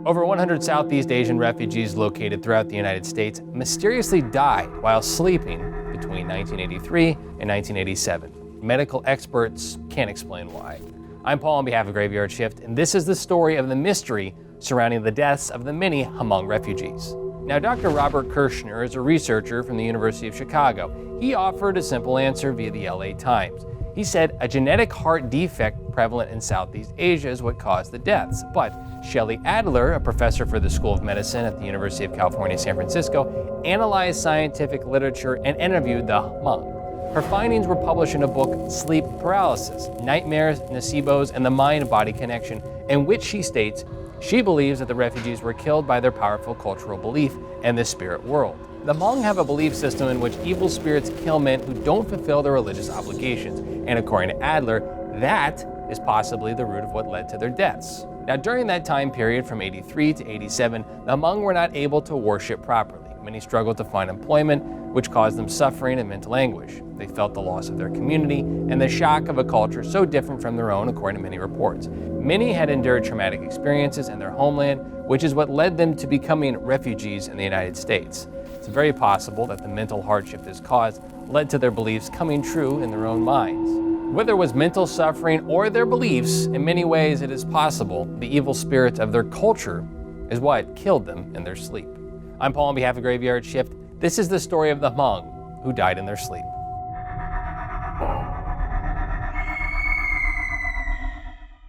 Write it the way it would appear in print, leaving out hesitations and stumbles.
Over 100 Southeast Asian refugees located throughout the United States mysteriously died while sleeping between 1983 and 1987. Medical experts can't explain why. I'm Paul on behalf of Graveyard Shift, and this is the story of the mystery surrounding the deaths of the many Hmong refugees. Now, Dr. Robert Kirschner is a researcher from the University of Chicago. He offered a simple answer via the LA Times. He said a genetic heart defect prevalent in Southeast Asia is what caused the deaths. But Shelley Adler, a professor for the School of Medicine at the University of California, San Francisco, analyzed scientific literature and interviewed the Hmong. Her findings were published in a book, Sleep Paralysis, Nightmares, Nocebos, and the Mind-Body Connection, in which she states she believes that the refugees were killed by their powerful cultural belief in the spirit world. The Hmong have a belief system in which evil spirits kill men who don't fulfill their religious obligations, and according to Adler, that is possibly the root of what led to their deaths. Now, during that time period from 83 to 87, the Hmong were not able to worship properly. Many struggled to find employment, which caused them suffering and mental anguish. They felt the loss of their community and the shock of a culture so different from their own, according to many reports. Many had endured traumatic experiences in their homeland, which is what led them to becoming refugees in the United States. It's very possible that the mental hardship this caused led to their beliefs coming true in their own minds. Whether it was mental suffering or their beliefs, in many ways it is possible the evil spirit of their culture is what killed them in their sleep. I'm Paul on behalf of Graveyard Shift. This is the story of the Hmong who died in their sleep.